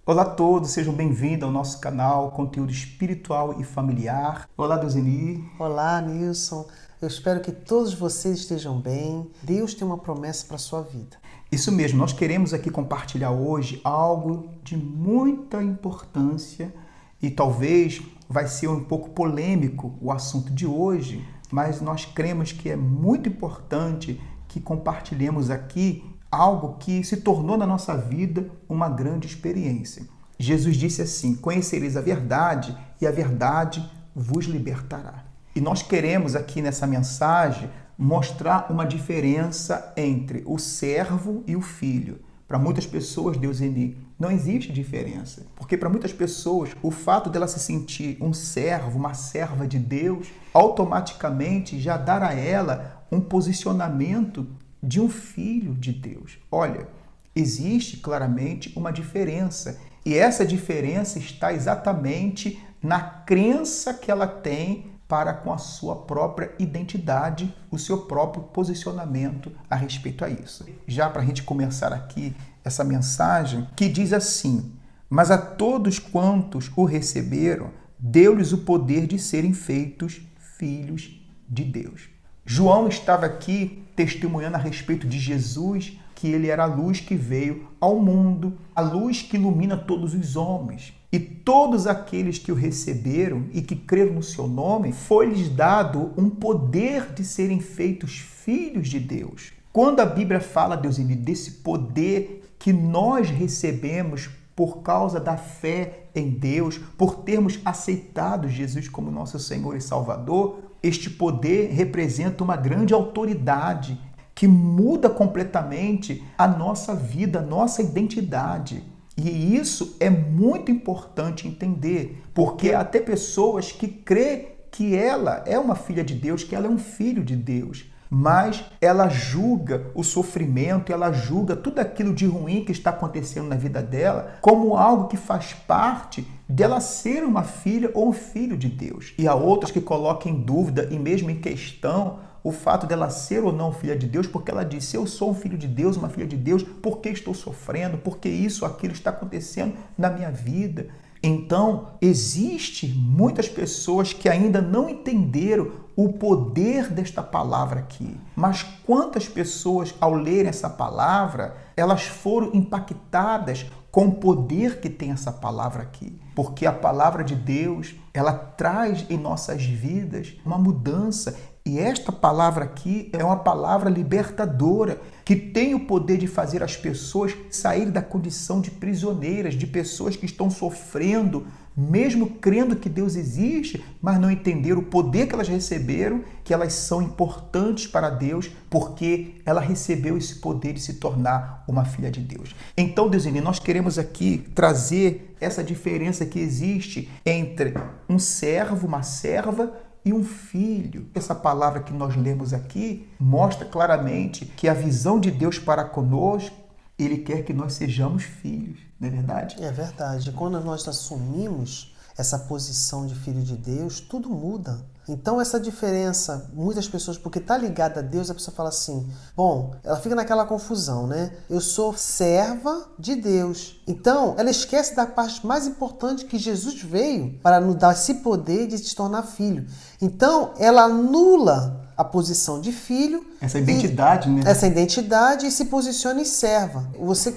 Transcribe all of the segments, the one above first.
Olá a todos, sejam bem-vindos ao nosso canal Conteúdo Espiritual e Familiar. Olá, Deuseni. Olá, Nilson. Eu espero que todos vocês estejam bem. Deus tem uma promessa para a sua vida. Isso mesmo, nós queremos aqui compartilhar hoje algo de muita importância e talvez vai ser um pouco polêmico o assunto de hoje, mas nós cremos que é muito importante que compartilhemos aqui algo que se tornou na nossa vida uma grande experiência. Jesus disse assim: conhecereis a verdade e a verdade vos libertará. E nós queremos aqui nessa mensagem mostrar uma diferença entre o servo e o filho. Para muitas pessoas, Deuseni, não existe diferença. Porque para muitas pessoas, o fato dela se sentir um servo, uma serva de Deus, automaticamente já dá a ela um posicionamento de um filho de Deus. Olha, existe claramente uma diferença. E essa diferença está exatamente na crença que ela tem para com a sua própria identidade, o seu próprio posicionamento a respeito a isso. Já para a gente começar aqui essa mensagem, que diz assim: mas a todos quantos o receberam, deu-lhes o poder de serem feitos filhos de Deus. João estava aqui testemunhando a respeito de Jesus, que ele era a luz que veio ao mundo, a luz que ilumina todos os homens. E todos aqueles que o receberam e que creram no seu nome, foi-lhes dado um poder de serem feitos filhos de Deus. Quando a Bíblia fala, Deuseni, desse poder que nós recebemos por causa da fé em Deus, por termos aceitado Jesus como nosso Senhor e Salvador, este poder representa uma grande autoridade que muda completamente a nossa vida, a nossa identidade. E isso é muito importante entender, porque há até pessoas que crêem que ela é uma filha de Deus, que ela é um filho de Deus, mas ela julga o sofrimento, ela julga tudo aquilo de ruim que está acontecendo na vida dela como algo que faz parte dela ser uma filha ou um filho de Deus. E há outras que colocam em dúvida e mesmo em questão o fato dela ser ou não filha de Deus, porque ela diz: se eu sou um filho de Deus, uma filha de Deus, por que estou sofrendo? Por que isso ou aquilo está acontecendo na minha vida? Então, existe muitas pessoas que ainda não entenderam o poder desta palavra aqui. Mas quantas pessoas, ao lerem essa palavra, elas foram impactadas com o poder que tem essa palavra aqui? Porque a palavra de Deus, ela traz em nossas vidas uma mudança. E esta palavra aqui é uma palavra libertadora, que tem o poder de fazer as pessoas saírem da condição de prisioneiras, de pessoas que estão sofrendo, mesmo crendo que Deus existe, mas não entenderam o poder que elas receberam, que elas são importantes para Deus, porque ela recebeu esse poder de se tornar uma filha de Deus. Então, Deuseni, nós queremos aqui trazer essa diferença que existe entre um servo, uma serva, e um filho. Essa palavra que nós lemos aqui mostra claramente que a visão de Deus para conosco, Ele quer que nós sejamos filhos, não é verdade? É verdade. Quando nós assumimos essa posição de filho de Deus, tudo muda. Então essa diferença, muitas pessoas, porque está ligada a Deus, a pessoa fala assim, bom, ela fica naquela confusão, né? Eu sou serva de Deus. Então ela esquece da parte mais importante, que Jesus veio para nos dar esse poder de se tornar filho. Então ela anula a posição de filho. Essa identidade, né? Essa identidade, e se posiciona em serva.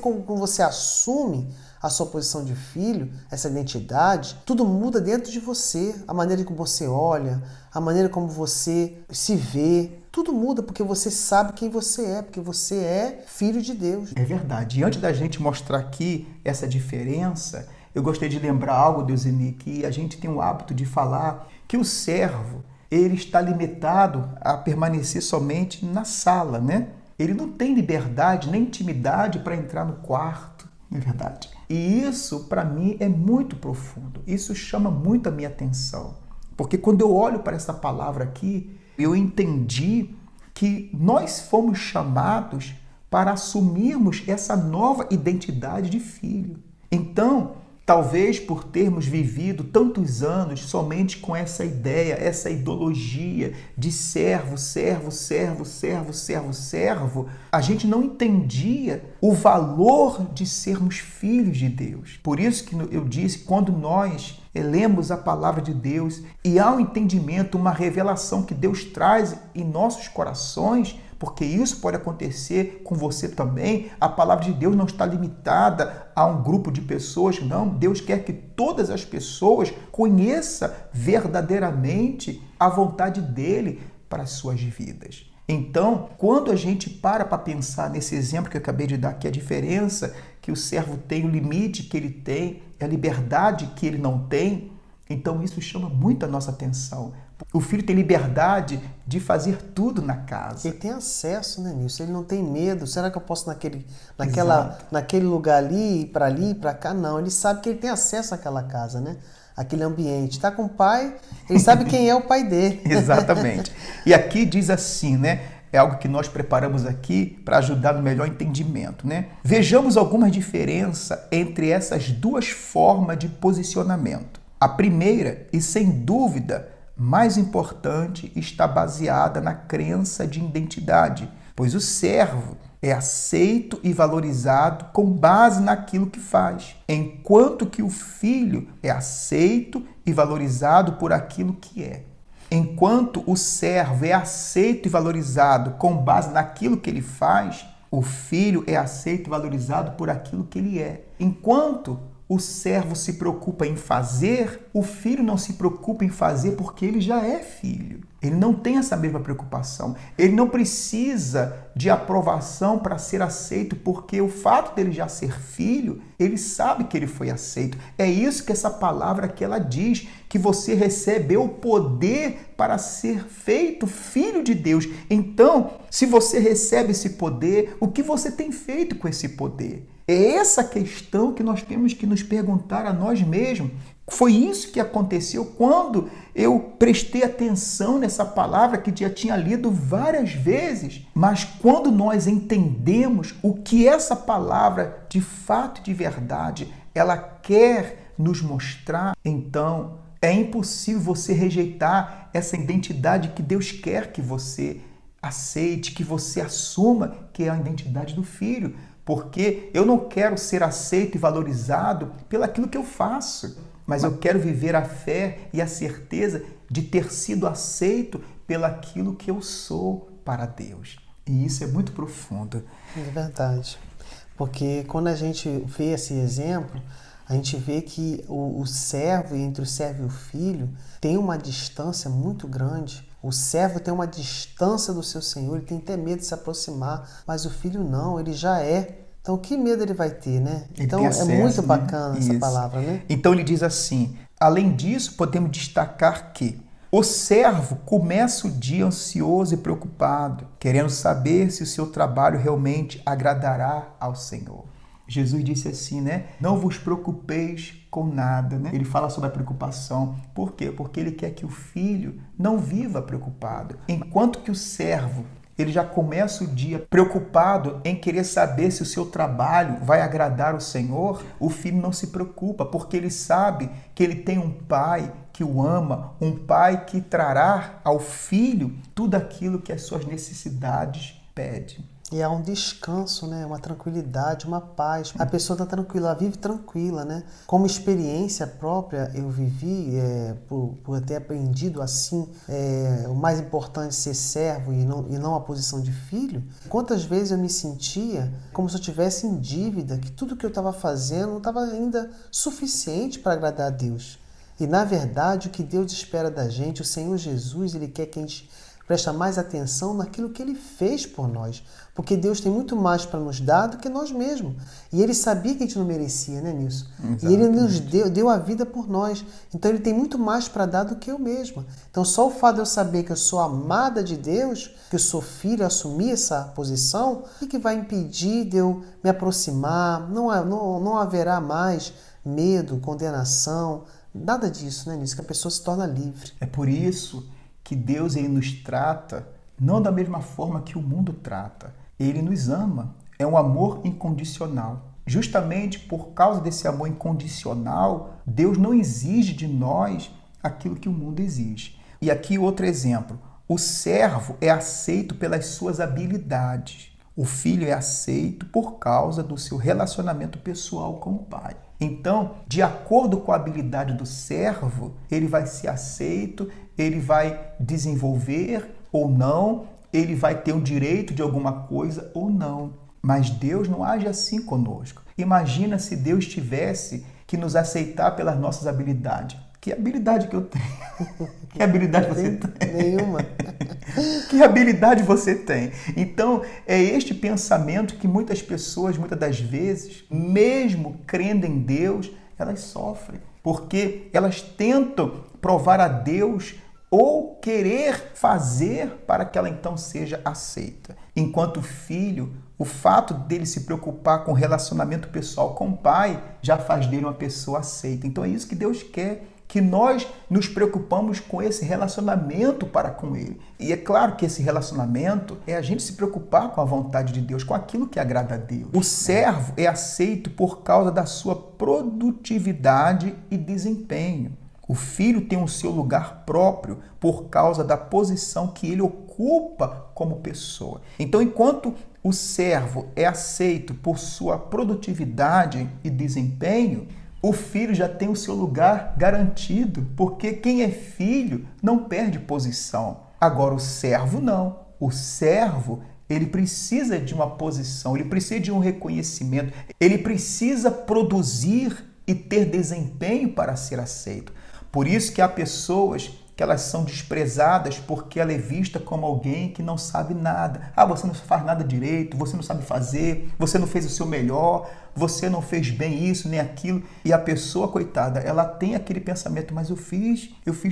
Quando você assume a sua posição de filho, essa identidade, tudo muda dentro de você. A maneira como você olha, a maneira como você se vê, tudo muda porque você sabe quem você é, porque você é filho de Deus. É verdade. E antes da gente mostrar aqui essa diferença, eu gostaria de lembrar algo, Deuseni, que a gente tem o hábito de falar que o servo, ele está limitado a permanecer somente na sala, né? Ele não tem liberdade nem intimidade para entrar no quarto, não é verdade? E isso, para mim, é muito profundo. Isso chama muito a minha atenção. Porque quando eu olho para essa palavra aqui, eu entendi que nós fomos chamados para assumirmos essa nova identidade de filho. Então, Talvez por termos vivido tantos anos somente com essa ideia, essa ideologia de servo, servo, servo, servo, servo, servo, a gente não entendia o valor de sermos filhos de Deus. Por isso que eu disse, quando nós lemos a palavra de Deus e há um entendimento, uma revelação que Deus traz em nossos corações, porque isso pode acontecer com você também. A palavra de Deus não está limitada a um grupo de pessoas, não. Deus quer que todas as pessoas conheçam verdadeiramente a vontade dele para as suas vidas. Então, quando a gente para pensar nesse exemplo que eu acabei de dar aqui, a diferença que o servo tem, o limite que ele tem, a liberdade que ele não tem, então isso chama muito a nossa atenção. O filho tem liberdade de fazer tudo na casa. Ele tem acesso, né, Nilson? Ele não tem medo. Será que eu posso naquele lugar ali, ir para cá? Não, ele sabe que ele tem acesso àquela casa, né? Aquele ambiente. Está com o pai, ele sabe quem é o pai dele. Exatamente. E aqui diz assim, né? É algo que nós preparamos aqui para ajudar no melhor entendimento, né? Vejamos algumas diferenças entre essas duas formas de posicionamento. A primeira, e sem dúvida mais importante, está baseada na crença de identidade, pois o servo é aceito e valorizado com base naquilo que faz, enquanto que o filho é aceito e valorizado por aquilo que é. Enquanto o servo é aceito e valorizado com base naquilo que ele faz, o filho é aceito e valorizado por aquilo que ele é. Enquanto o servo se preocupa em fazer, o filho não se preocupa em fazer porque ele já é filho. Ele não tem essa mesma preocupação. Ele não precisa de aprovação para ser aceito, porque o fato dele já ser filho, ele sabe que ele foi aceito. É isso que essa palavra aqui ela diz, que você recebeu o poder para ser feito filho de Deus. Então, se você recebe esse poder, o que você tem feito com esse poder? É essa questão que nós temos que nos perguntar a nós mesmos. Foi isso que aconteceu quando eu prestei atenção nessa palavra que já tinha lido várias vezes. Mas quando nós entendemos o que essa palavra de fato e de verdade ela quer nos mostrar, então é impossível você rejeitar essa identidade que Deus quer que você aceite, que você assuma, que é a identidade do filho. Porque eu não quero ser aceito e valorizado pelaquilo que eu faço, mas eu quero viver a fé e a certeza de ter sido aceito pelaquilo que eu sou para Deus. E isso é muito profundo. É verdade. Porque quando a gente vê esse exemplo, a gente vê que o servo, entre o servo e o filho, tem uma distância muito grande. O servo tem uma distância do seu senhor, ele tem até medo de se aproximar, mas o filho não, ele já é. Então, que medo ele vai ter, né? Então, acesso, é muito né? bacana essa Isso. palavra, né? Então, ele diz assim, além disso, podemos destacar que o servo começa o dia ansioso e preocupado, querendo saber se o seu trabalho realmente agradará ao Senhor. Jesus disse assim, né? Não vos preocupeis com nada, né? Ele fala sobre a preocupação. Por quê? Porque ele quer que o filho não viva preocupado. Enquanto que o servo, ele já começa o dia preocupado em querer saber se o seu trabalho vai agradar o Senhor, o filho não se preocupa, porque ele sabe que ele tem um pai que o ama, um pai que trará ao filho tudo aquilo que as suas necessidades pedem. E há um descanso, né? Uma tranquilidade, uma paz. A pessoa está tranquila, ela vive tranquila, né? Como experiência própria, eu vivi, por ter aprendido assim, o mais importante ser servo e não a posição de filho. Quantas vezes eu me sentia como se eu estivesse em dívida, que tudo que eu estava fazendo não estava ainda suficiente para agradar a Deus. E, na verdade, o que Deus espera da gente, o Senhor Jesus, Ele quer que a gente preste mais atenção naquilo que Ele fez por nós. Porque Deus tem muito mais para nos dar do que nós mesmos. E Ele sabia que a gente não merecia, né, Nilson? Exatamente. E Ele nos deu a vida por nós. Então Ele tem muito mais para dar do que eu mesma. Então só o fato de eu saber que eu sou amada de Deus, que eu sou filho, assumir essa posição, o que vai impedir de eu me aproximar? Não haverá mais medo, condenação, nada disso, né, Nilson? Que a pessoa se torna livre. É por isso que Deus ele nos trata não da mesma forma que o mundo trata. Ele nos ama. É um amor incondicional. justamente por causa desse amor incondicional, Deus não exige de nós aquilo que o mundo exige. E aqui outro exemplo. O servo é aceito pelas suas habilidades. O filho é aceito por causa do seu relacionamento pessoal com o pai. Então, de acordo com a habilidade do servo, ele vai ser aceito, ele vai desenvolver ou não, ele vai ter o direito de alguma coisa ou não. Mas Deus não age assim conosco. Imagina se Deus tivesse que nos aceitar pelas nossas habilidades. Que habilidade que eu tenho? Que habilidade você tem? Nenhuma. Que habilidade você tem? Então, é este pensamento que muitas pessoas, muitas das vezes, mesmo crendo em Deus, elas sofrem. Porque elas tentam provar a Deus ou querer fazer para que ela então seja aceita. Enquanto o filho, o fato dele se preocupar com o relacionamento pessoal com o pai já faz dele uma pessoa aceita. Então é isso que Deus quer, que nós nos preocupamos com esse relacionamento para com ele. E é claro que esse relacionamento é a gente se preocupar com a vontade de Deus, com aquilo que agrada a Deus. O servo é aceito por causa da sua produtividade e desempenho. O filho tem o seu lugar próprio por causa da posição que ele ocupa como pessoa. Então, enquanto o servo é aceito por sua produtividade e desempenho, o filho já tem o seu lugar garantido, porque quem é filho não perde posição. Agora, o servo não. O servo, ele precisa de uma posição, ele precisa de um reconhecimento, ele precisa produzir e ter desempenho para ser aceito. Por isso que há pessoas que elas são desprezadas porque ela é vista como alguém que não sabe nada. Ah, você não faz nada direito, você não sabe fazer, você não fez o seu melhor, você não fez bem isso nem aquilo. E a pessoa, coitada, ela tem aquele pensamento, mas eu fiz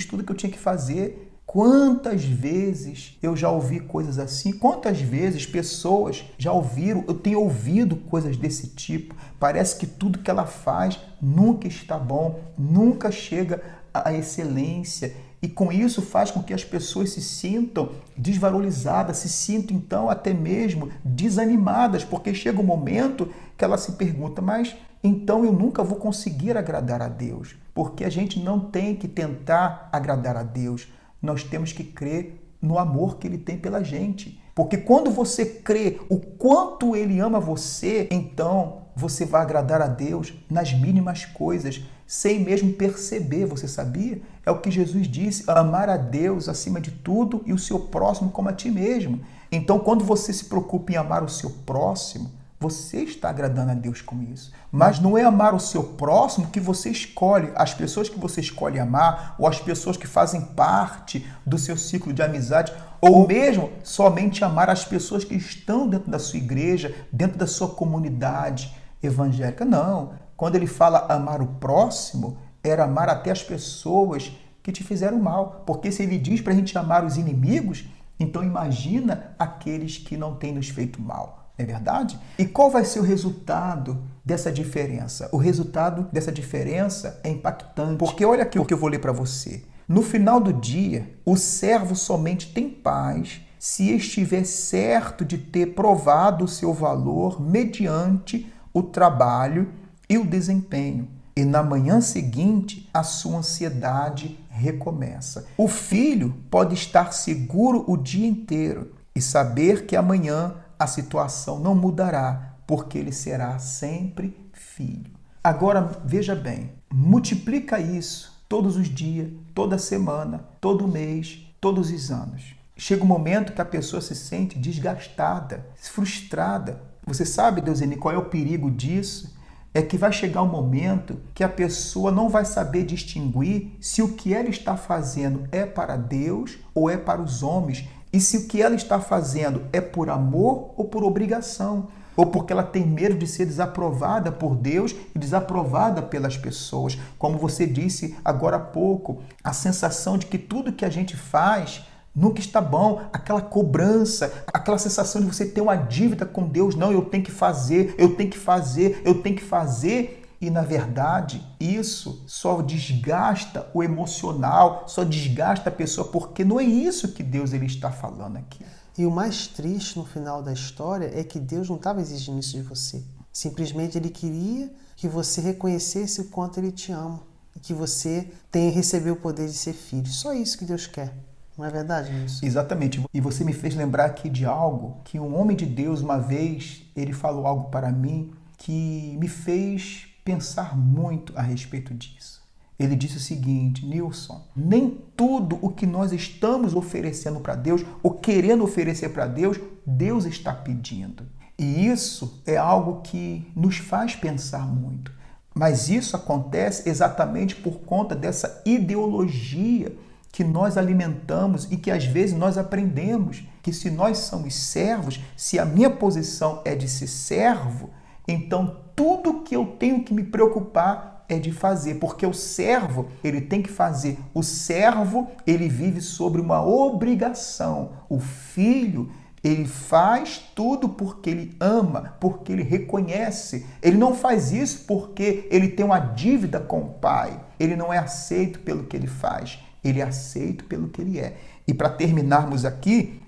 tudo que eu tinha que fazer. Quantas vezes eu já ouvi coisas assim? Quantas vezes pessoas já ouviram? Eu tenho ouvido coisas desse tipo. Parece que tudo que ela faz nunca está bom, nunca chega à excelência. E com isso faz com que as pessoas se sintam desvalorizadas, se sintam então até mesmo desanimadas, porque chega um momento que ela se pergunta, mas então eu nunca vou conseguir agradar a Deus. Porque a gente não tem que tentar agradar a Deus, nós temos que crer no amor que Ele tem pela gente. Porque quando você crê o quanto Ele ama você, então você vai agradar a Deus nas mínimas coisas, sem mesmo perceber, você sabia? É o que Jesus disse, amar a Deus acima de tudo e o seu próximo como a ti mesmo. Então, quando você se preocupa em amar o seu próximo, você está agradando a Deus com isso. Mas não é amar o seu próximo que você escolhe, as pessoas que você escolhe amar, ou as pessoas que fazem parte do seu ciclo de amizade, ou mesmo somente amar as pessoas que estão dentro da sua igreja, dentro da sua comunidade evangélica. Não. Quando ele fala amar o próximo, era amar até as pessoas que te fizeram mal. Porque se ele diz para a gente amar os inimigos, então imagina aqueles que não têm nos feito mal. É verdade? E qual vai ser o resultado dessa diferença? O resultado dessa diferença é impactante. Porque olha aqui o que eu vou ler para você. No final do dia, o servo somente tem paz se estiver certo de ter provado o seu valor mediante o trabalho e o desempenho. E na manhã seguinte, a sua ansiedade recomeça. O filho pode estar seguro o dia inteiro e saber que amanhã a situação não mudará, porque ele será sempre filho. Agora, veja bem, multiplica isso todos os dias, toda semana, todo mês, todos os anos. Chega um momento que a pessoa se sente desgastada, frustrada. Você sabe, Deuseni, qual é o perigo disso? É que vai chegar um momento que a pessoa não vai saber distinguir se o que ela está fazendo é para Deus ou é para os homens, e se o que ela está fazendo é por amor ou por obrigação, ou porque ela tem medo de ser desaprovada por Deus e desaprovada pelas pessoas. Como você disse agora há pouco, a sensação de que tudo que a gente faz nunca está bom, aquela cobrança, aquela sensação de você ter uma dívida com Deus. Não, eu tenho que fazer, eu tenho que fazer, eu tenho que fazer. E, na verdade, isso só desgasta o emocional, só desgasta a pessoa, porque não é isso que Deus ele está falando aqui. E o mais triste no final da história é que Deus não estava exigindo isso de você. Simplesmente ele queria que você reconhecesse o quanto ele te ama e que você tenha recebido o poder de ser filho. Só isso que Deus quer. Não é verdade isso? Exatamente. E você me fez lembrar aqui de algo que um homem de Deus, uma vez, ele falou algo para mim que me fez pensar muito a respeito disso. Ele disse o seguinte: Nilson, nem tudo o que nós estamos oferecendo para Deus ou querendo oferecer para Deus, Deus está pedindo. E isso é algo que nos faz pensar muito. Mas isso acontece exatamente por conta dessa ideologia que nós alimentamos e que às vezes nós aprendemos que se nós somos servos, se a minha posição é de ser servo, então tudo que eu tenho que me preocupar é de fazer, porque o servo, ele tem que fazer. O servo, ele vive sobre uma obrigação. O filho, ele faz tudo porque ele ama, porque ele reconhece. Ele não faz isso porque ele tem uma dívida com o pai. Ele não é aceito pelo que ele faz. Ele é aceito pelo que ele é. E para terminarmos aqui,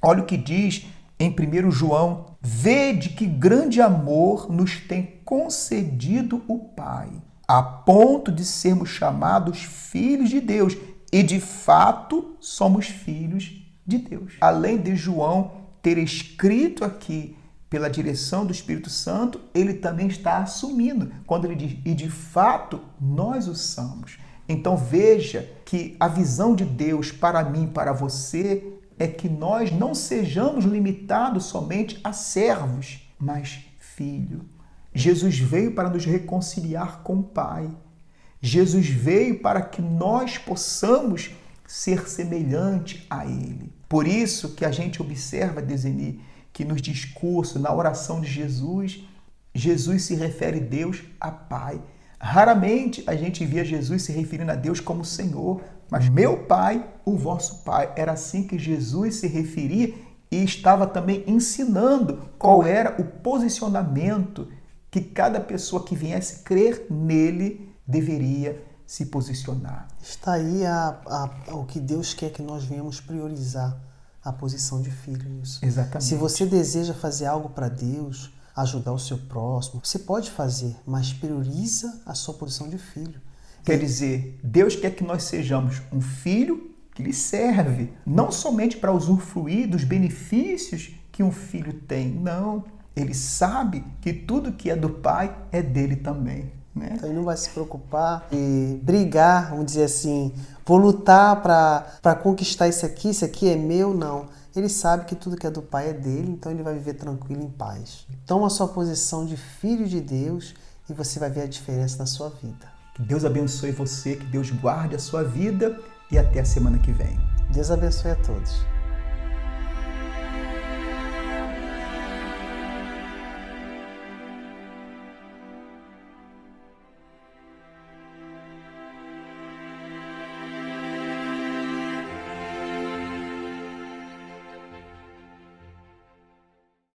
olha o que diz em 1 João: vede que grande amor nos tem concedido o Pai, a ponto de sermos chamados filhos de Deus. E de fato somos filhos de Deus. Além de João ter escrito aqui pela direção do Espírito Santo, ele também está assumindo quando ele diz: e de fato nós o somos. Então veja que a visão de Deus para mim, para você, é que nós não sejamos limitados somente a servos, mas filho. Jesus veio para nos reconciliar com o Pai. Jesus veio para que nós possamos ser semelhante a Ele. Por isso que a gente observa, Deseni, que nos discursos, na oração de Jesus, Jesus se refere a Deus a Pai. Raramente a gente via Jesus se referindo a Deus como Senhor, mas meu Pai, o vosso Pai. Era assim que Jesus se referia e estava também ensinando qual era o posicionamento que cada pessoa que viesse crer nele deveria se posicionar. Está aí o que Deus quer que nós venhamos priorizar, a posição de filho nisso. Exatamente. Se você deseja fazer algo para Deus, ajudar o seu próximo, você pode fazer, mas prioriza a sua posição de filho. Quer dizer, Deus quer que nós sejamos um filho que lhe serve, não somente para usufruir dos benefícios que um filho tem, não. Ele sabe que tudo que é do Pai é dele também. Né? Então ele não vai se preocupar e brigar, vamos dizer assim, vou lutar para conquistar isso aqui é meu, não. Ele sabe que tudo que é do Pai é dele, então ele vai viver tranquilo, em paz. Toma a sua posição de filho de Deus e você vai ver a diferença na sua vida. Que Deus abençoe você, que Deus guarde a sua vida e até a semana que vem. Deus abençoe a todos.